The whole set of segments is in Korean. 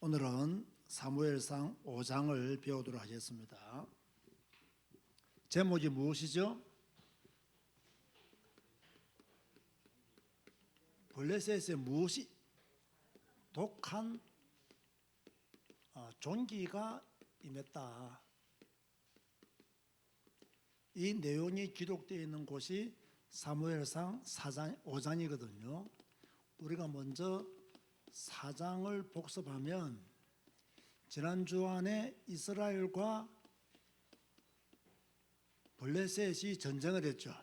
오늘은 사무엘상 5장을 배우도록 하겠습니다. 제목이 무엇이죠? 블레셋에 무엇이 독한 존귀가 임했다. 이 내용이 기록되어 있는 곳이 사무엘상 5장이거든요. 우리가 먼저 4장을 복습하면 지난 주안에 이스라엘과 블레셋이 전쟁을 했죠.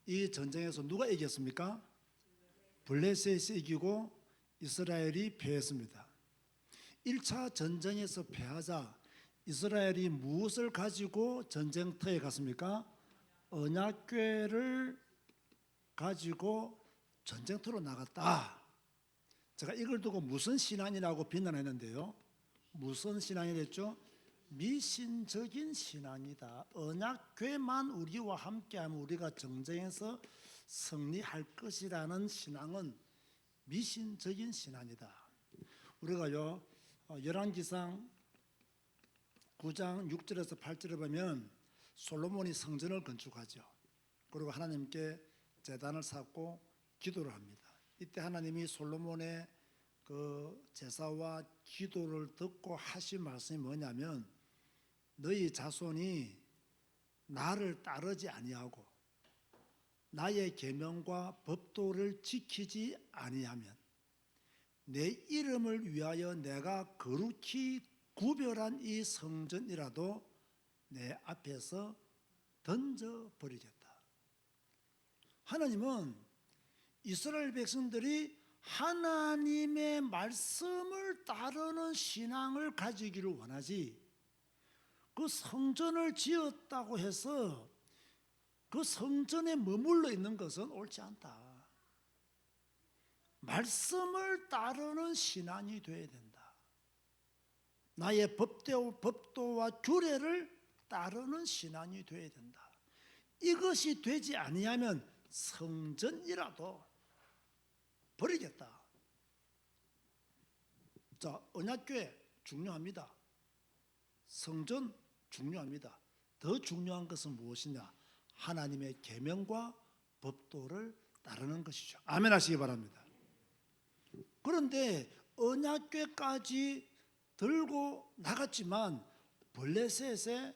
이 전쟁에서 누가 이겼습니까? 블레셋이 이기고 이스라엘이 패했습니다. 1차 전쟁에서 패하자 이스라엘이 무엇을 가지고 전쟁터에 갔습니까? 언약궤를 가지고 전쟁터로 나갔다. 제가 이걸 두고 무슨 신앙이라고 비난했는데요. 무슨 신앙이랬죠? 미신적인 신앙이다. 언약궤만 우리와 함께하면 우리가 전쟁에서 승리할 것이라는 신앙은 미신적인 신앙이다. 우리가요 열왕기상 9장 6절에서 8절에 보면 솔로몬이 성전을 건축하죠. 그리고 하나님께 제단을 쌓고 기도를 합니다. 이때 하나님이 솔로몬의 그 제사와 기도를 듣고 하신 말씀이 뭐냐면, 너희 자손이 나를 따르지 아니하고 나의 계명과 법도를 지키지 아니하면 내 이름을 위하여 내가 거룩히 구별한 이 성전이라도 내 앞에서 던져버리겠다. 하나님은 이스라엘 백성들이 하나님의 말씀을 따르는 신앙을 가지기를 원하지, 그 성전을 지었다고 해서 그 성전에 머물러 있는 것은 옳지 않다. 말씀을 따르는 신앙이 되어야 된다. 나의 법도와 규례를 따르는 신앙이 되어야 된다. 이것이 되지 아니하면 성전이라도 버리겠다. 자, 언약궤 중요합니다. 성전 중요합니다. 더 중요한 것은 무엇이냐? 하나님의 계명과 법도를 따르는 것이죠. 아멘 하시기 바랍니다. 그런데 언약궤까지 들고 나갔지만 블레셋에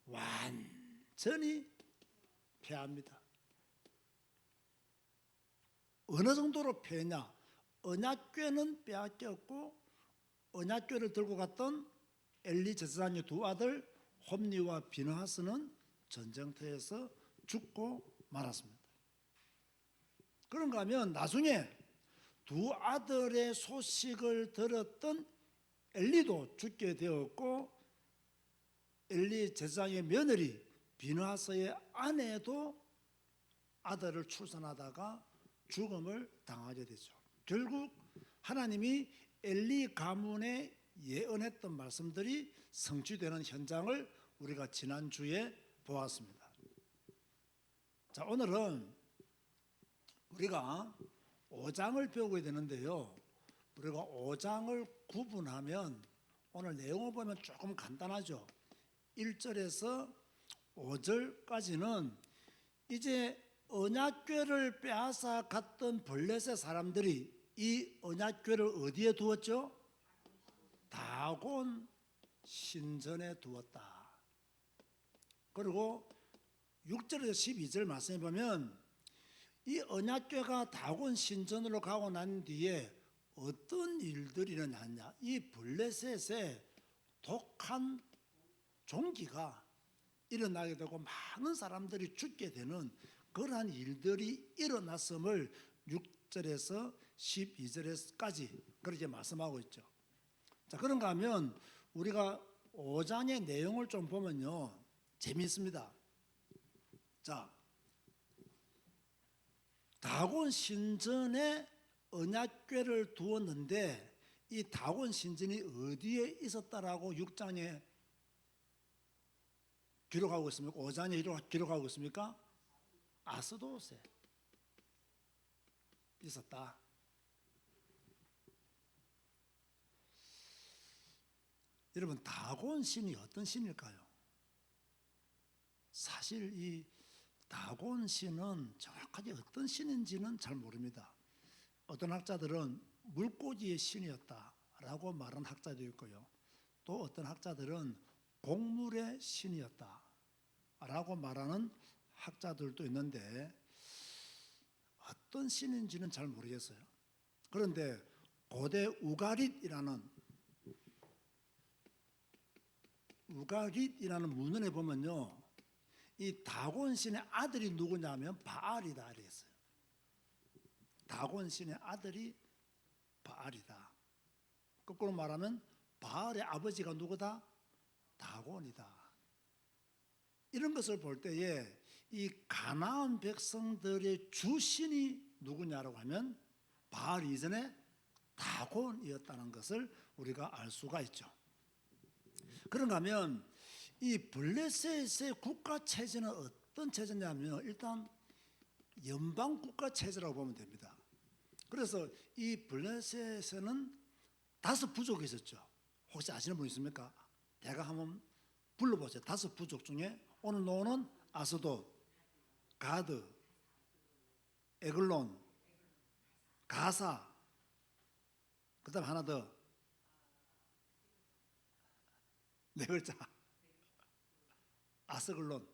완전히 패합니다. 어느 정도로 패냐? 언약궤는 빼앗겼고 언약궤를 들고 갔던 엘리 제사장의 두 아들 홈니와 비느하스는 전쟁터에서 죽고 말았습니다. 그런가 하면 나중에 두 아들의 소식을 들었던 엘리도 죽게 되었고, 엘리 제사장의 며느리 비느하스의 아내도 아들을 출산하다가 죽음을 당하게 되죠. 결국 하나님이 엘리 가문에 예언했던 말씀들이 성취되는 현장을 우리가 지난주에 보았습니다. 자, 오늘은 우리가 5장을 배우게 되는데요. 우리가 5장을 구분하면 오늘 내용을 보면 조금 간단하죠. 1절에서 5절까지는 이제 언약궤를 빼앗아 갔던 블레셋 사람들이 이 언약궤를 어디에 두었죠? 다곤 신전에 두었다. 그리고 6절에서 12절 말씀해 보면 이 언약궤가 다곤 신전으로 가고 난 뒤에 어떤 일들이 일어났냐? 이 블레셋에 독한 종기가 일어나게 되고 많은 사람들이 죽게 되는 그러한 일들이 일어났음을 6절에서 12절까지 그렇게 말씀하고 있죠. 자, 그런가 하면 우리가 5장의 내용을 좀 보면요, 재미있습니다. 자, 다곤 신전에 언약궤를 두었는데 이 다곤 신전이 어디에 있었다라고 6장에 기록하고 있습니까? 5장에 기록하고 있습니까? 아스돗에 있었다. 여러분, 다곤 신이 어떤 신일까요? 사실 이 다곤 신은 정확하게 어떤 신인지는 잘 모릅니다. 어떤 학자들은 물고기의 신이었다라고 말하는 학자도 있고요. 또 어떤 학자들은 곡물의 신이었다라고 말하는 학자들도 있는데 어떤 신인지는 잘 모르겠어요. 그런데 고대 우가릿이라는 문헌에 보면요, 이 다곤 신의 아들이 누구냐면 바알이다 이랬어요. 다곤 신의 아들이 바알이다. 거꾸로 말하면 바알의 아버지가 누구다? 다곤이다. 이런 것을 볼 때에 이 가나안 백성들의 주신이 누구냐라고 하면 바알 이전에 다곤이었다는 것을 우리가 알 수가 있죠. 그런가 하면 이 블레셋의 국가 체제는 어떤 체제냐면 일단 연방 국가 체제라고 보면 됩니다. 그래서 이 블레셋에는 5 부족이 있었죠. 혹시 아시는 분 있습니까? 제가 한번 불러보세요. 5 부족 중에 오늘 노는 아스돗, 가드, 에글론, 가사, 그 다음 하나 더, 4글자, 아스글론.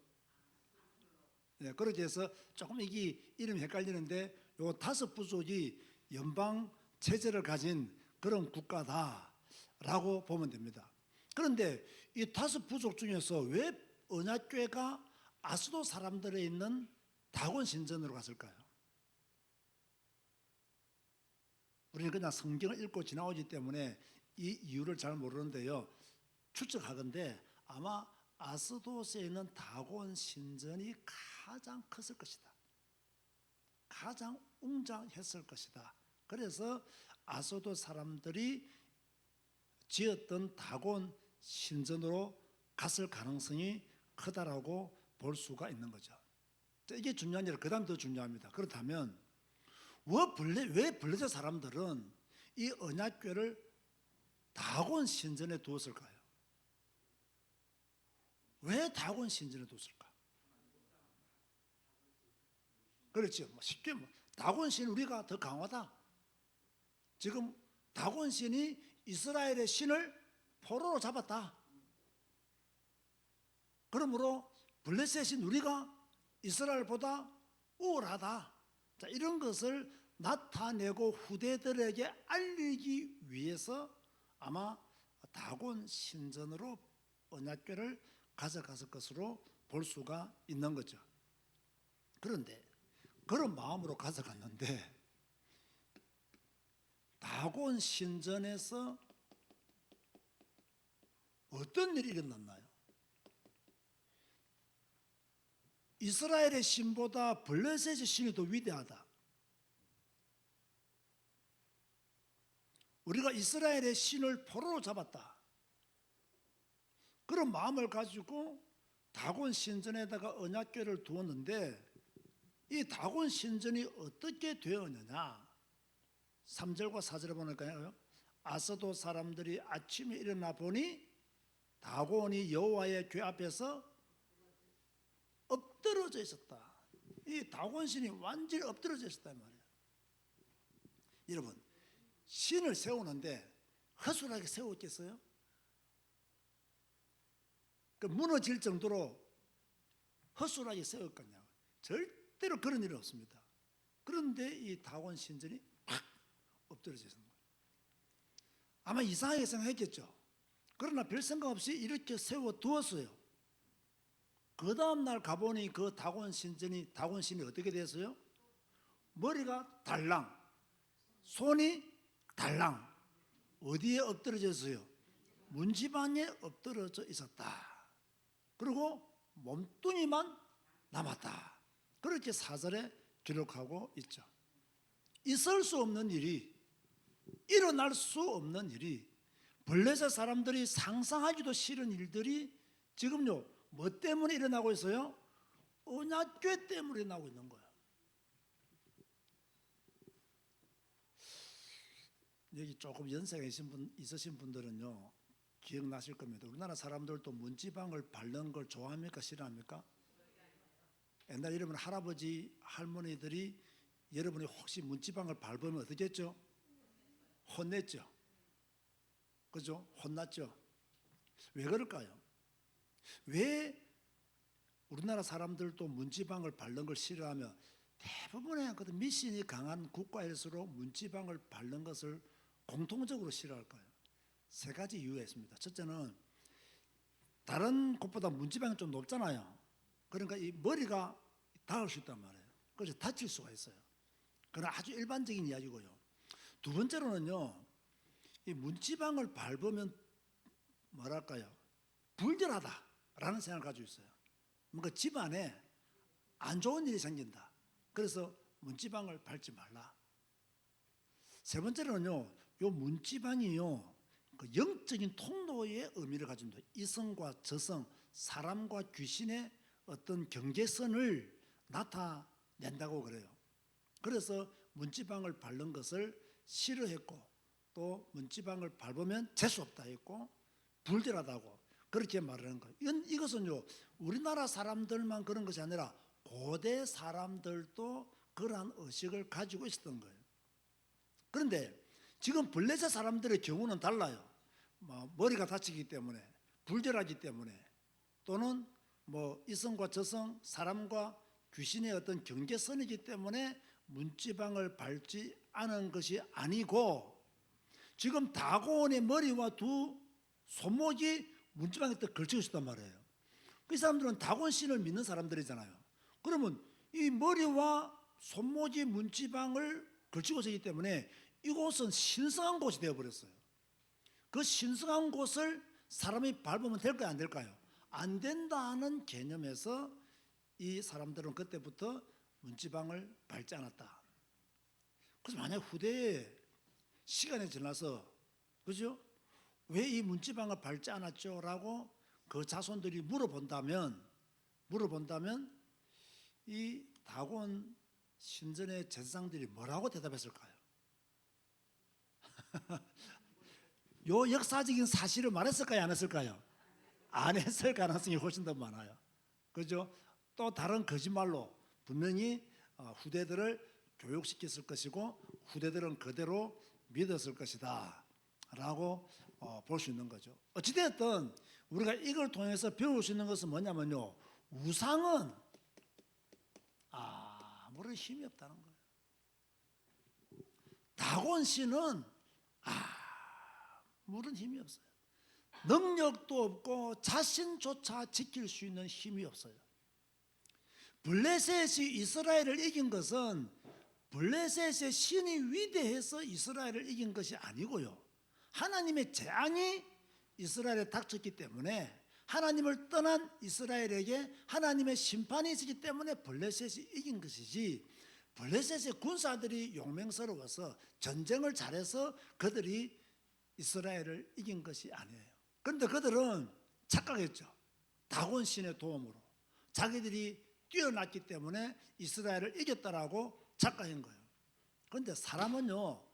네, 그렇게 해서 조금 이게 이름이 헷갈리는데 요 5 부족이 연방 체제를 가진 그런 국가다라고 보면 됩니다. 그런데 이 5 부족 중에서 왜 언약궤가 아스돗 사람들에 있는 다곤 신전으로 갔을까요? 우리는 그냥 성경을 읽고 지나오기 때문에 이 이유를 잘 모르는데요. 추측하건대 아마 아스돗에 있는 다곤 신전이 가장 컸을 것이다. 가장 웅장했을 것이다. 그래서 아스돗 사람들이 지었던 다곤 신전으로 갔을 가능성이 크다라고 볼 수가 있는 거죠. 이게 중요한 일, 그 다음 더 중요합니다. 그렇다면 왜 블레셋 사람들은 이 언약궤를 다곤 신전에 두었을까요? 왜 다곤 신전에 두었을까? 그렇죠. 쉽게 다곤 신 우리가 더 강하다. 지금 다곤 신이 이스라엘의 신을 포로로 잡았다. 그러므로 블레셋인 우리가 이스라엘보다 우월하다. 자, 이런 것을 나타내고 후대들에게 알리기 위해서 아마 다곤 신전으로 언약궤를 가져갔을 것으로 볼 수가 있는 거죠. 그런데 그런 마음으로 가져갔는데 다곤 신전에서 어떤 일이 일어났나요? 이스라엘의 신보다 블레셋의 신이 더 위대하다. 우리가 이스라엘의 신을 포로로 잡았다. 그런 마음을 가지고 다곤 신전에다가 언약궤를 두었는데 이 다곤 신전이 어떻게 되었느냐? 3절과 4절에 보니까요. 아스돗 사람들이 아침에 일어나 보니 다곤이 여호와의 궤 앞에서 엎드러져 있었다. 이 다곤 신이 완전히 엎드러져 있었단 말이에요. 여러분, 신을 세우는데 허술하게 세웠겠어요? 그 무너질 정도로 허술하게 세울 거냐? 절대로 그런 일은 없습니다. 그런데 이 다곤 신전이 팍 엎드러져 있는 거예요. 아마 이상하게 생각했겠죠. 그러나 별 생각 없이 이렇게 세워두었어요. 그 다음날 가보니 그 다곤 신이 어떻게 됐어요? 머리가 달랑, 손이 달랑. 어디에 엎드러졌어요? 문지방에 엎드러져 있었다. 그리고 몸뚱이만 남았다. 그렇게 4절에 기록하고 있죠. 있을 수 없는 일이, 일어날 수 없는 일이, 블레셋 사람들이 상상하기도 싫은 일들이 지금요 뭐 때문에 일어나고 있어요? 언약궤 때문에 일어나고 있는 거예요. 여기 조금 연세가 있으신 분들은요 기억나실 겁니다. 우리나라 사람들도 문지방을 바르는 걸 좋아합니까? 싫어합니까? 옛날 여러분 할아버지 할머니들이 여러분이 혹시 문지방을 밟으면 어떻게 했죠? 혼냈죠. 그죠? 혼났죠. 왜 그럴까요? 왜 우리나라 사람들도 문지방을 바르는 걸 싫어하며 대부분의 그 미신이 강한 국가일수록 문지방을 바르는 것을 공통적으로 싫어할까요? 세 가지 이유가 있습니다. 첫째는 다른 곳보다 문지방이 좀 높잖아요. 그러니까 이 머리가 닿을 수 있단 말이에요. 그래서 다칠 수가 있어요. 그건 아주 일반적인 이야기고요. 두 번째로는요, 이 문지방을 밟으면 뭐랄까요? 불결하다라는 생각을 가지고 있어요. 뭔가 집안에 안 좋은 일이 생긴다. 그래서 문지방을 밟지 말라. 세 번째로는요, 요 문지방이요, 그 영적인 통로의 의미를 가집니다. 이성과 저성, 사람과 귀신의 어떤 경계선을 나타낸다고 그래요. 그래서 문지방을 밟는 것을 싫어했고, 또 문지방을 밟으면 재수 없다 했고, 불결하다고 그렇게 말하는 거예요. 이것은요, 우리나라 사람들만 그런 것이 아니라 고대 사람들도 그러한 의식을 가지고 있었던 거예요. 그런데 지금 블레셋 사람들의 경우는 달라요. 머리가 다치기 때문에, 불결하기 때문에, 또는 이성과 저성, 사람과 귀신의 어떤 경계선이기 때문에 문지방을 밟지 않은 것이 아니고, 지금 다곤의 머리와 두 손목이 문지방에 또 걸쳐 있었단 말이에요. 그 사람들은 다곤 신을 믿는 사람들이잖아요. 그러면 이 머리와 손목이 문지방을 걸치고 있기 때문에 이곳은 신성한 곳이 되어버렸어요. 그 신성한 곳을 사람이 밟으면 될까요, 안 될까요? 안 된다는 개념에서 이 사람들은 그때부터 문지방을 밟지 않았다. 그래서 만약 후대에 시간이 지나서, 그죠? 왜 이 문지방을 밟지 않았죠? 라고 그 자손들이 물어본다면 이 다곤 신전의 제사장들이 뭐라고 대답했을까요? 요 역사적인 사실을 말했을까요, 안 했을까요? 안 했을 가능성이 훨씬 더 많아요. 그죠? 또 다른 거짓말로 분명히 후대들을 교육시켰을 것이고, 후대들은 그대로 믿었을 것이다 라고 볼 수 있는 거죠. 어찌됐든 우리가 이걸 통해서 배울 수 있는 것은 뭐냐면요, 우상은 아무런 힘이 없다는 거예요. 다곤 신은 아무런 힘이 없어요. 능력도 없고 자신조차 지킬 수 있는 힘이 없어요. 블레셋이 이스라엘을 이긴 것은 블레셋의 신이 위대해서 이스라엘을 이긴 것이 아니고요, 하나님의 재앙이 이스라엘에 닥쳤기 때문에, 하나님을 떠난 이스라엘에게 하나님의 심판이 있었기 때문에 블레셋이 이긴 것이지, 블레셋의 군사들이 용맹스러워서 전쟁을 잘해서 그들이 이스라엘을 이긴 것이 아니에요. 그런데 그들은 착각했죠. 다곤 신의 도움으로 자기들이 뛰어났기 때문에 이스라엘을 이겼다라고 착각한 거예요. 그런데 사람은요,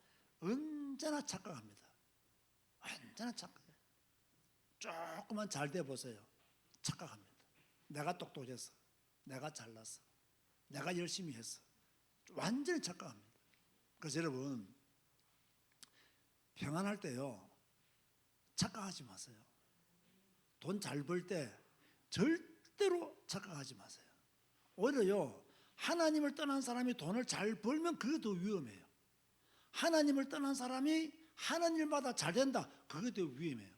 언제나 착각합니다. 언제나 착각해요. 조금만 잘 돼 보세요. 착각합니다. 내가 똑똑했어, 내가 잘났어, 내가 열심히 했어. 완전히 착각합니다. 그래서 여러분, 평안할 때요, 착각하지 마세요. 돈 잘 벌 때 절대로 착각하지 마세요. 오히려요, 하나님을 떠난 사람이 돈을 잘 벌면 그게 더 위험해요. 하나님을 떠난 사람이 하는 일마다 잘 된다, 그게 더 위험해요.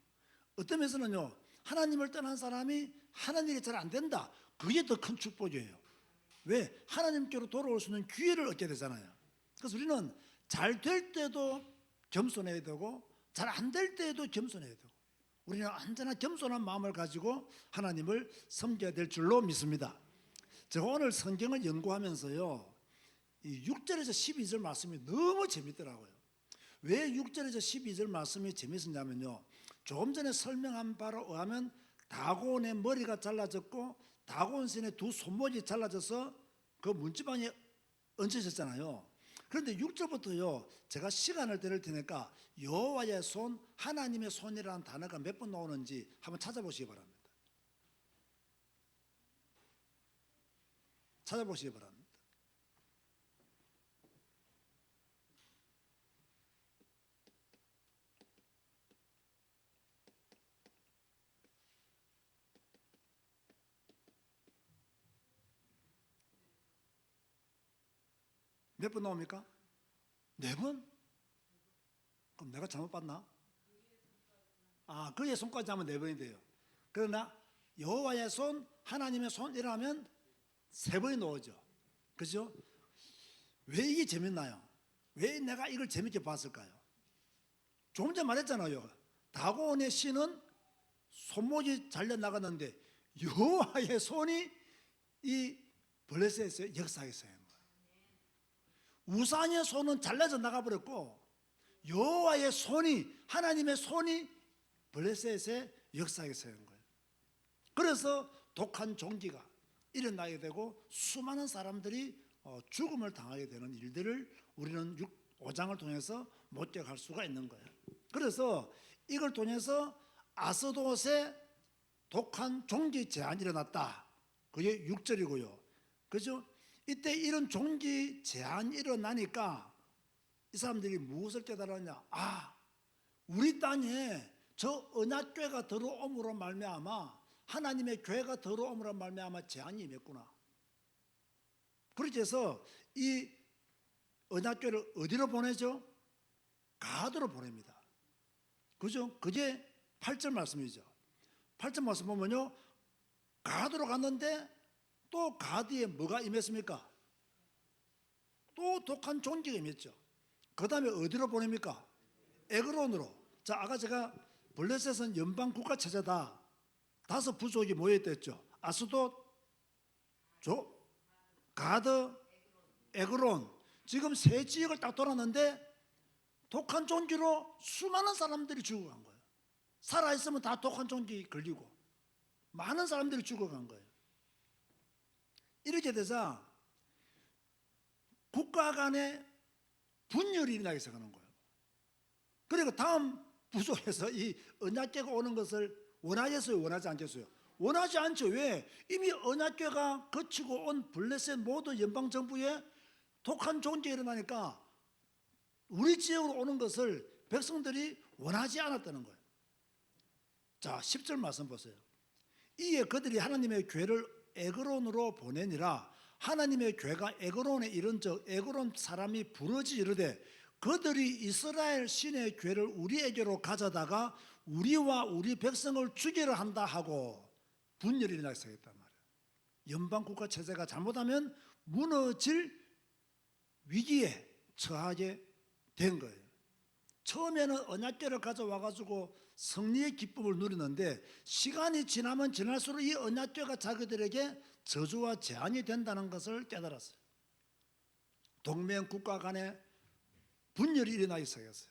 어떤 면에서는요, 하나님을 떠난 사람이 하는 일이 잘 안 된다, 그게 더 큰 축복이에요. 왜? 하나님께로 돌아올 수 있는 기회를 얻게 되잖아요. 그래서 우리는 잘 될 때도 겸손해야 되고, 잘 안 될 때에도 겸손해야 되고, 우리는 언제나 겸손한 마음을 가지고 하나님을 섬겨야 될 줄로 믿습니다. 제가 오늘 성경을 연구하면서요, 이 6절에서 12절 말씀이 너무 재밌더라고요. 왜 6절에서 12절 말씀이 재밌었냐면요, 조금 전에 설명한 바로 의하면 다곤의 머리가 잘라졌고 다곤신의 두 손목이 잘라져서 그 문지방에 얹혀졌잖아요. 그런데 6절부터요. 제가 시간을 드릴 테니까 여호와의 손, 하나님의 손이라는 단어가 몇 번 나오는지 한번 찾아보시기 바랍니다. 찾아보시기 바랍니다. 몇 번 나옵니까? 4번? 그럼 내가 잘못 봤나? 그의 손까지 하면 4번이 돼요. 그러나 여호와의 손, 하나님의 손이라면 3번이 나오죠. 그죠? 왜 이게 재밌나요? 왜 내가 이걸 재밌게 봤을까요? 조금 전에 말했잖아요. 다곤의 씨는 손목이 잘려 나갔는데 여호와의 손이 이 블레셋의 역사에 있어요. 우상의 손은 잘라져 나가버렸고 여호와의 손이, 하나님의 손이 블레셋의 역사에 있어요. 그래서 독한 종기가 일어나게 되고 수많은 사람들이 죽음을 당하게 되는 일들을 우리는 5장을 통해서 목격할 수가 있는 거예요. 그래서 이걸 통해서 아스돗에 독한 종기 재앙이 일어났다. 그게 6절이고요. 그죠? 이때 이런 종기 재앙이 일어나니까 이 사람들이 무엇을 깨달았냐? 우리 땅에 저 언약궤가 들어옴으로 말미암아, 하나님의 궤가 들어옴으로 말미암아 재앙이 임했구나. 그렇게 해서 이 언약궤를 어디로 보내죠? 가드로 보냅니다. 그죠? 그게 8절 말씀이죠. 8절 말씀 보면요, 가드로 갔는데 또 가드에 뭐가 임했습니까? 또 독한 종기가 임했죠. 그 다음에 어디로 보냅니까? 에그론으로. 자, 아까 제가 블레셋은 연방 국가 체제다. 5 부족이 모여있댔죠. 아스돗, 가드, 에그론. 지금 3 지역을 딱 돌았는데 독한 종기로 수많은 사람들이 죽어간 거예요. 살아있으면 다 독한 종기 걸리고 많은 사람들이 죽어간 거예요. 이렇게 돼서 국가 간에 분열이 일어나기 시작하는 거예요. 그리고 다음 부족에서 이 언약궤가 오는 것을 원하겠어요? 원하지 않겠어요? 원하지 않죠. 왜? 이미 언약궤가 거치고 온 블레셋 모든 연방정부에 독한 종기가 일어나니까 우리 지역으로 오는 것을 백성들이 원하지 않았다는 거예요. 자, 10절 말씀 보세요. 이에 그들이 하나님의 궤를 에그론으로 보내니라. 하나님의 궤가 에그론에 이른즉 에그론 사람이 부르지 이르되 그들이 이스라엘 신의 궤를 우리에게로 가져다가 우리와 우리 백성을 죽이려 한다 하고 분열이 일어나기 시작했단 말이에요. 연방국가 체제가 잘못하면 무너질 위기에 처하게 된 거예요. 처음에는 언약궤를 가져와가지고 승리의 기쁨을 누리는데 시간이 지나면 지날수록 이 언약궤가 자기들에게 저주와 재앙이 된다는 것을 깨달았어요. 동맹 국가 간에 분열이 일어나기 시작했어요.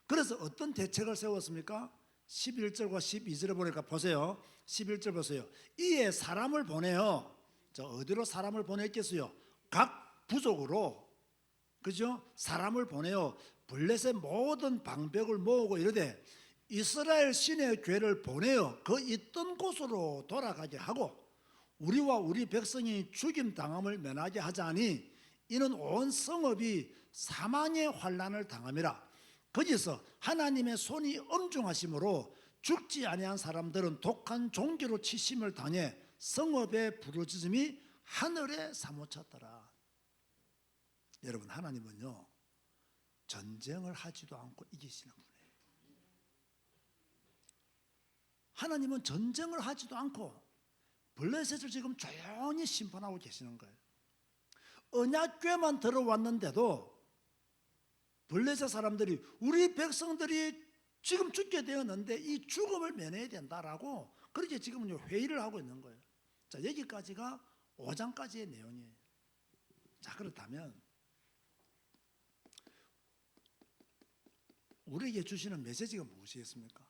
그래서 어떤 대책을 세웠습니까? 11절과 12절에 보니까 보세요. 11절 보세요. 이에 사람을 보내요. 저 어디로 사람을 보냈겠어요? 각 부족으로, 그죠? 사람을 보내요. 블레셋 모든 방백을 모으고 이르되 이스라엘 신의 궤를 보내어 그 있던 곳으로 돌아가게 하고 우리와 우리 백성이 죽임 당함을 면하게 하자니 이는 온 성읍이 사망의 환난을 당함이라. 거기서 하나님의 손이 엄중하심으로 죽지 아니한 사람들은 독한 종기로 치심을 당해 성읍의 부르짖음이 하늘에 사무쳤더라. 여러분, 하나님은요 전쟁을 하지도 않고 이기시는 분이에요. 하나님은 전쟁을 하지도 않고 블레셋을 지금 조용히 심판하고 계시는 거예요. 언약궤만 들어왔는데도 블레셋 사람들이 우리 백성들이 지금 죽게 되었는데 이 죽음을 면해야 된다라고 그렇게 지금 회의를 하고 있는 거예요. 자, 여기까지가 5장까지의 내용이에요. 자, 그렇다면 우리에게 주시는 메시지가 무엇이겠습니까?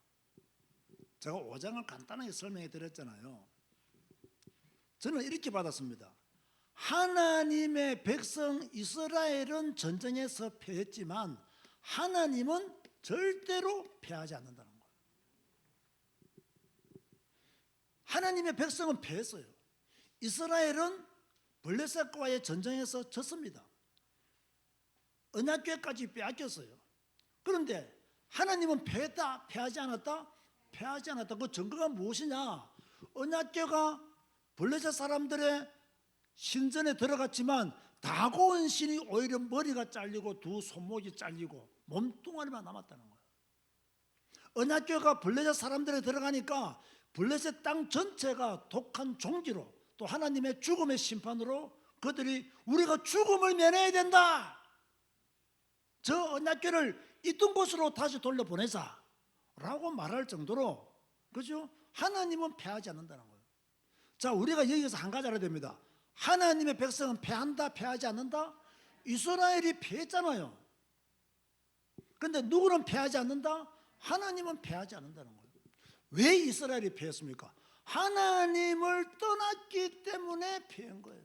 제가 5장을 간단하게 설명해 드렸잖아요. 저는 이렇게 받았습니다. 하나님의 백성 이스라엘은 전쟁에서 패했지만 하나님은 절대로 패하지 않는다는 거예요. 하나님의 백성은 패했어요. 이스라엘은 블레셋과의 전쟁에서 졌습니다. 언약궤까지 빼앗겼어요. 그런데 하나님은 패했다, 패하지 않았다? 패하지 않았다. 그 증거가 무엇이냐? 언약궤가 블레셋 사람들의 신전에 들어갔지만 다고온 신이 오히려 머리가 잘리고 두 손목이 잘리고 몸뚱아리만 남았다는 거예요. 언약궤가 블레셋 사람들에 들어가니까 블레셋 땅 전체가 독한 종기로 또 하나님의 죽음의 심판으로 그들이 우리가 죽음을 면해야 된다. 저 언약궤를 있던 곳으로 다시 돌려보내자 라고 말할 정도로, 그죠? 하나님은 패하지 않는다는 거예요. 자, 우리가 여기서 한 가지 알아야 됩니다. 하나님의 백성은 패한다, 패하지 않는다? 이스라엘이 패했잖아요. 그런데 누구는 패하지 않는다? 하나님은 패하지 않는다는 거예요. 왜 이스라엘이 패했습니까? 하나님을 떠났기 때문에 패한 거예요.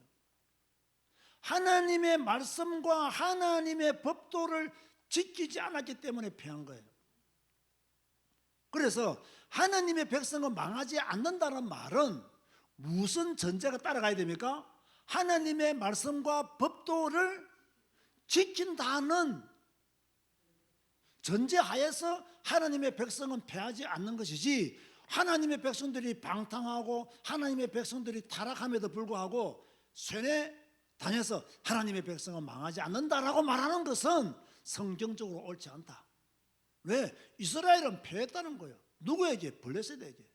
하나님의 말씀과 하나님의 법도를 지키지 않았기 때문에 패한 거예요. 그래서 하나님의 백성은 망하지 않는다는 말은 무슨 전제가 따라가야 됩니까? 하나님의 말씀과 법도를 지킨다는 전제하에서 하나님의 백성은 패하지 않는 것이지, 하나님의 백성들이 방탕하고 하나님의 백성들이 타락함에도 불구하고 쇠뇌 당해서 하나님의 백성은 망하지 않는다라고 말하는 것은 성경적으로 옳지 않다. 왜? 이스라엘은 패했다는 거예요. 누구에게? 블레셋에게.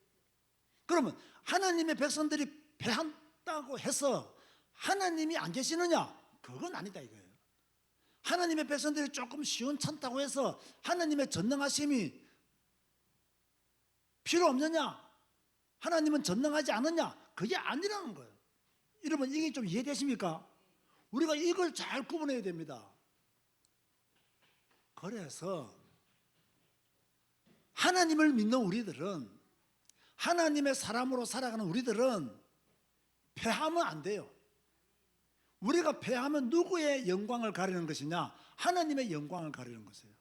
그러면 하나님의 백성들이 패한다고 해서 하나님이 안 계시느냐? 그건 아니다 이거예요. 하나님의 백성들이 조금 시원찮다고 해서 하나님의 전능하심이 필요 없느냐? 하나님은 전능하지 않느냐? 그게 아니라는 거예요. 여러분, 이게 좀 이해되십니까? 우리가 이걸 잘 구분해야 됩니다. 그래서 하나님을 믿는 우리들은, 하나님의 사람으로 살아가는 우리들은 패하면 안 돼요. 우리가 패하면 누구의 영광을 가리는 것이냐? 하나님의 영광을 가리는 것이에요.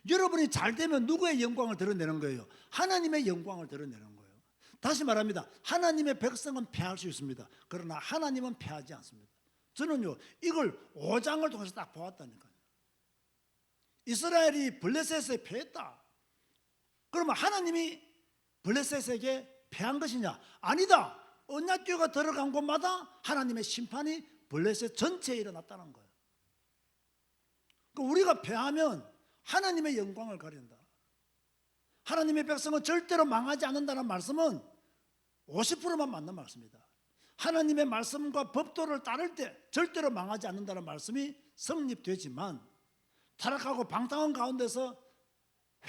여러분이 잘 되면 누구의 영광을 드러내는 거예요? 하나님의 영광을 드러내는 거예요. 다시 말합니다. 하나님의 백성은 패할 수 있습니다. 그러나 하나님은 패하지 않습니다. 저는요, 이걸 5장을 통해서 딱 보았다니까요. 이스라엘이 블레셋에 패했다. 그러면 하나님이 블레셋에게 패한 것이냐? 아니다. 언약궤가 들어간 곳마다 하나님의 심판이 블레셋 전체에 일어났다는 거예요. 우리가 패하면 하나님의 영광을 가린다. 하나님의 백성은 절대로 망하지 않는다는 말씀은 50%만 맞는 말씀이다. 하나님의 말씀과 법도를 따를 때 절대로 망하지 않는다는 말씀이 성립되지만, 타락하고 방탕한 가운데서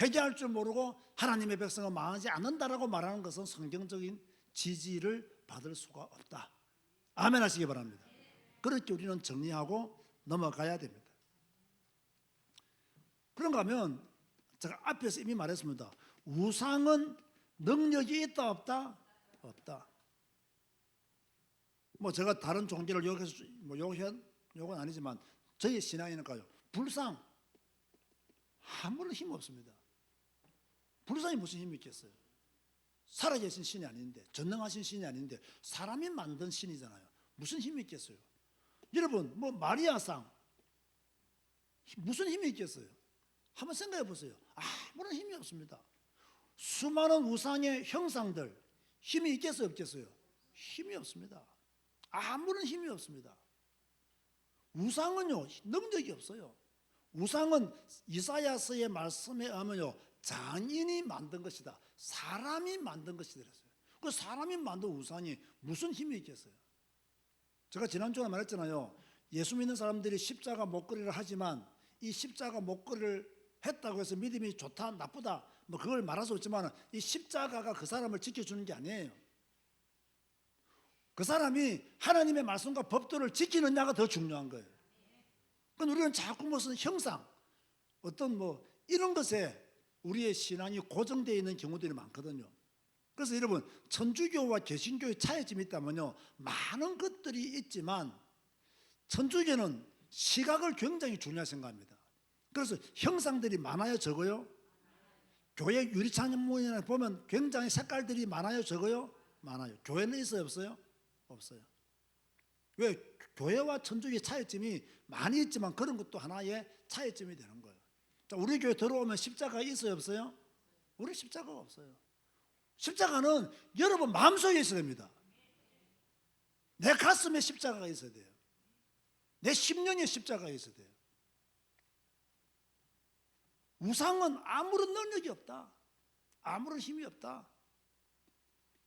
회개할 줄 모르고 하나님의 백성은 망하지 않는다라고 말하는 것은 성경적인 지지를 받을 수가 없다. 아멘 하시기 바랍니다. 그렇게 우리는 정리하고 넘어가야 됩니다. 그런가 하면 제가 앞에서 이미 말했습니다. 우상은 능력이 있다 없다? 없다. 뭐 제가 다른 종교를 욕해서 욕은 아니지만 저희 신앙이니까요. 불상 아무런 힘 없습니다. 불상이 무슨 힘이 있겠어요? 살아계신 신이 아닌데, 전능하신 신이 아닌데 사람이 만든 신이잖아요. 무슨 힘이 있겠어요? 여러분, 뭐 마리아상 무슨 힘이 있겠어요? 한번 생각해 보세요. 아무런 힘이 없습니다. 수많은 우상의 형상들 힘이 있겠어요, 없겠어요? 힘이 없습니다. 아무런 힘이 없습니다. 우상은요, 능력이 없어요. 우상은 이사야서의 말씀에 의하면요, 장인이 만든 것이다. 사람이 만든 것이다 그랬어요. 그 사람이 만든 우상이 무슨 힘이 있겠어요? 제가 지난주에 말했잖아요. 예수 믿는 사람들이 십자가 목걸이를 하지만 이 십자가 목걸이를 했다고 해서 믿음이 좋다 나쁘다 뭐 그걸 말할 수 없지만 이 십자가가 그 사람을 지켜주는 게 아니에요. 그 사람이 하나님의 말씀과 법도를 지키느냐가 더 중요한 거예요. 그러니까 우리는 자꾸 무슨 형상, 어떤 뭐 이런 것에 우리의 신앙이 고정되어 있는 경우들이 많거든요. 그래서 여러분, 천주교와 개신교의 차이점이 있다면요, 많은 것들이 있지만 천주교는 시각을 굉장히 중요하게 생각합니다. 그래서 형상들이 많아요, 적어요? 교회 유리창문이나 보면 굉장히 색깔들이 많아요, 적어요? 많아요. 교회는 있어요, 없어요? 없어요. 왜? 교회와 천주교의 차이점이 많이 있지만 그런 것도 하나의 차이점이 되는 거예요. 자, 우리 교회 들어오면 십자가 있어요, 없어요? 우리 십자가가 없어요. 십자가는 여러분 마음속에 있어야 됩니다. 내 가슴에 십자가가 있어야 돼요. 내 심령에 십자가가 있어야 돼요. 우상은 아무런 능력이 없다. 아무런 힘이 없다.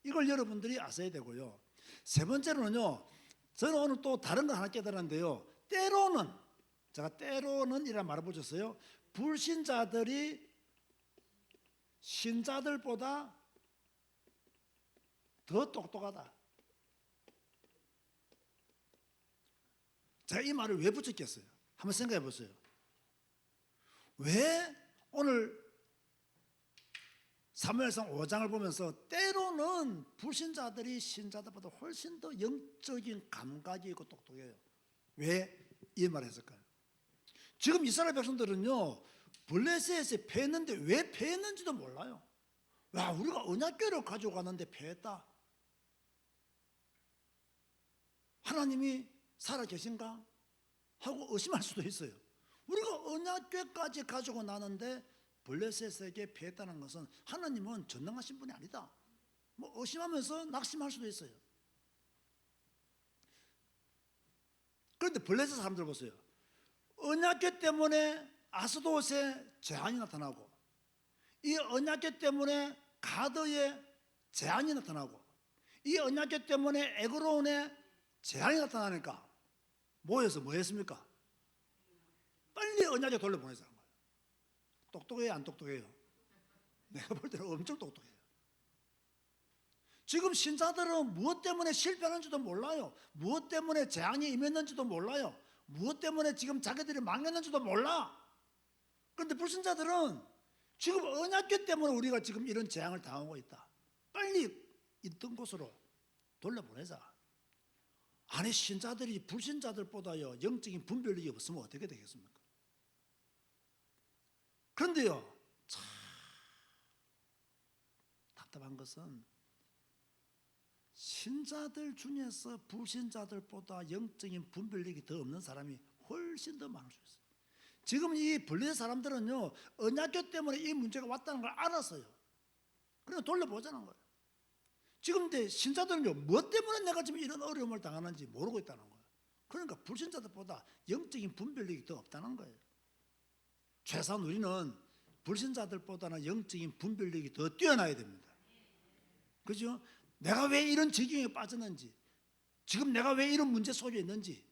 이걸 여러분들이 아셔야 되고요. 세 번째로는요, 저는 오늘 또 다른 거 하나 깨달았는데요. 때로는, 제가 때로는 이라 말을 붙였어요. 불신자들이 신자들보다 더 똑똑하다. 제가 이 말을 왜 붙였겠어요? 한번 생각해 보세요. 왜 오늘 사무엘상 5장을 보면서 때로는 불신자들이 신자들보다 훨씬 더 영적인 감각이 있고 똑똑해요. 왜 이 말을 했을까요? 지금 이스라엘 백성들은요, 블레셋에 패했는데 왜 패했는지도 몰라요. 와, 우리가 언약궤를 가지고 갔는데 패했다. 하나님이 살아계신가? 하고 의심할 수도 있어요. 우리가 언약궤까지 가지고 나는데 블레셋에게 패했다는 것은 하나님은 전능하신 분이 아니다. 뭐 의심하면서 낙심할 수도 있어요. 그런데 블레셋 사람들 보세요. 언약궤 때문에 아스돗에 재앙이 나타나고, 이 언약궤 때문에 가드에 재앙이 나타나고, 이 언약궤 때문에 에그론에 재앙이 나타나니까 모여서 뭐 했습니까? 빨리 언약궤 돌려보내자는 거예요. 똑똑해요, 안 똑똑해요? 내가 볼 때는 엄청 똑똑해요. 지금 신자들은 무엇 때문에 실패하는지도 몰라요. 무엇 때문에 재앙이 임했는지도 몰라요. 무엇 때문에 지금 자기들이 망했는지도 몰라. 그런데 불신자들은 지금 언약궤 때문에 우리가 지금 이런 재앙을 당하고 있다. 빨리 있던 곳으로 돌려보내자. 아니, 신자들이 불신자들보다요 영적인 분별력이 없으면 어떻게 되겠습니까? 그런데요, 참 답답한 것은 신자들 중에서 불신자들보다 영적인 분별력이 더 없는 사람이 훨씬 더 많을 수 있어요. 지금 이 블레셋 사람들은요, 언약궤 때문에 이 문제가 왔다는 걸 알았어요. 그래서 돌려보자는 거예요. 지금 근데 신자들은요, 뭐 때문에 내가 지금 이런 어려움을 당하는지 모르고 있다는 거예요. 그러니까 불신자들보다 영적인 분별력이 더 없다는 거예요. 최소한 우리는 불신자들보다는 영적인 분별력이 더 뛰어나야 됩니다. 그죠? 내가 왜 이런 지경에 빠졌는지, 지금 내가 왜 이런 문제 속에 있는지,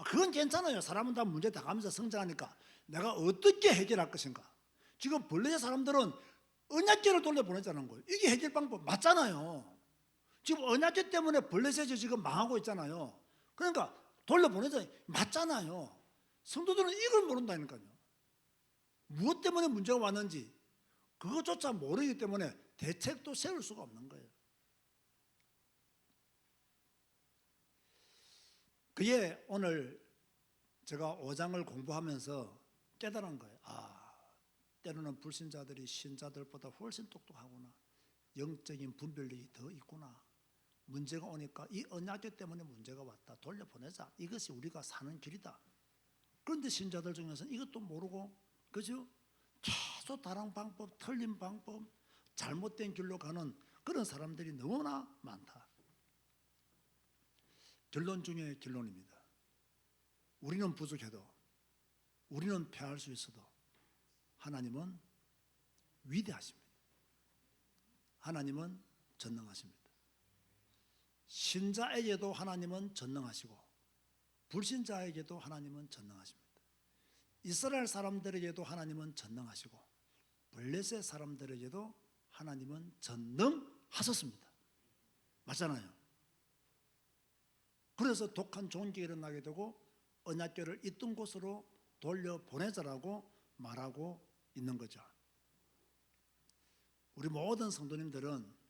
그건 괜찮아요. 사람은 다 문제 당하면서 성장하니까 내가 어떻게 해결할 것인가. 지금 블레셋 사람들은 언약궤를 돌려보내자는 거예요. 이게 해결 방법 맞잖아요. 지금 언약궤 때문에 블레셋이 지금 망하고 있잖아요. 그러니까 돌려보내자 맞잖아요. 성도들은 이걸 모른다니까요. 무엇 때문에 문제가 왔는지 그것조차 모르기 때문에 대책도 세울 수가 없는 거예요. 그게 오늘 제가 5장을 공부하면서 깨달은 거예요. 때로는 불신자들이 신자들보다 훨씬 똑똑하구나. 영적인 분별력이 더 있구나. 문제가 오니까 이 언약궤 때문에 문제가 왔다. 돌려보내자. 이것이 우리가 사는 길이다. 그런데 신자들 중에서는 이것도 모르고, 그죠? 계속 다른 방법, 틀린 방법, 잘못된 길로 가는 그런 사람들이 너무나 많다. 결론 중에 결론입니다. 우리는 부족해도, 우리는 패할 수 있어도 하나님은 위대하십니다. 하나님은 전능하십니다. 신자에게도 하나님은 전능하시고 불신자에게도 하나님은 전능하십니다. 이스라엘 사람들에게도 하나님은 전능하시고 블레셋 사람들에게도 하나님은 전능하셨습니다. 맞잖아요. 그래서 독한 존재가 일어나게 되고 언약궤를 있던 곳으로 돌려보내자라고 말하고 있는 거죠. 우리 모든 성도님들은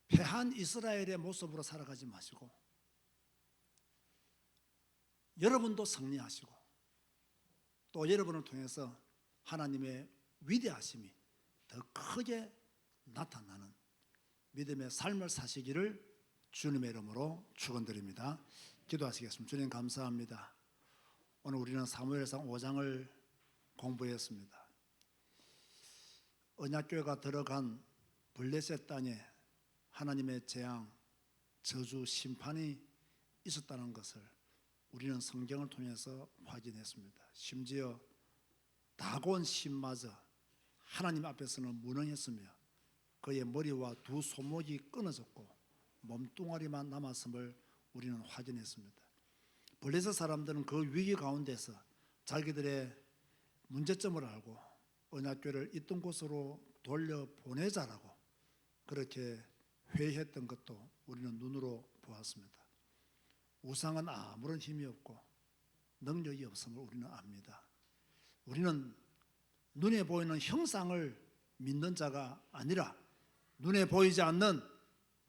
패한 이스라엘의 모습으로 살아가지 마시고 여러분도 승리하시고 또 여러분을 통해서 하나님의 위대하심이 더 크게 나타나는 믿음의 삶을 사시기를 주님의 이름으로 축원드립니다. 기도하시겠습니다. 주님 감사합니다. 오늘 우리는 사무엘상 5장을 공부했습니다. 언약궤가 들어간 블레셋 땅에 하나님의 재앙, 저주, 심판이 있었다는 것을 우리는 성경을 통해서 확인했습니다. 심지어 다곤 신마저 하나님 앞에서는 무능했으며 그의 머리와 두 손목이 끊어졌고 몸뚱아리만 남았음을 우리는 확인했습니다. 블레셋 사람들은 그 위기 가운데서 자기들의 문제점을 알고 언약궤를 있던 곳으로 돌려보내자라고 그렇게 회의했던 것도 우리는 눈으로 보았습니다. 우상은 아무런 힘이 없고 능력이 없음을 우리는 압니다. 우리는 눈에 보이는 형상을 믿는 자가 아니라 눈에 보이지 않는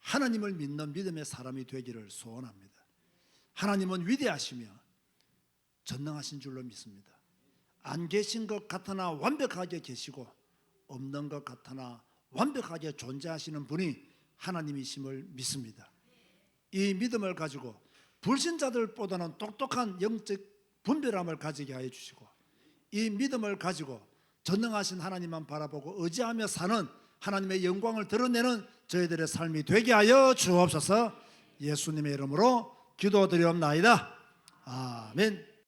하나님을 믿는 믿음의 사람이 되기를 소원합니다. 하나님은 위대하시며 전능하신 줄로 믿습니다. 안 계신 것 같으나 완벽하게 계시고 없는 것 같으나 완벽하게 존재하시는 분이 하나님이심을 믿습니다. 이 믿음을 가지고 불신자들보다는 똑똑한 영적 분별함을 가지게 하여 주시고 이 믿음을 가지고 전능하신 하나님만 바라보고 의지하며 사는 하나님의 영광을 드러내는 저희들의 삶이 되게 하여 주옵소서. 예수님의 이름으로 기도드리옵나이다. 아멘.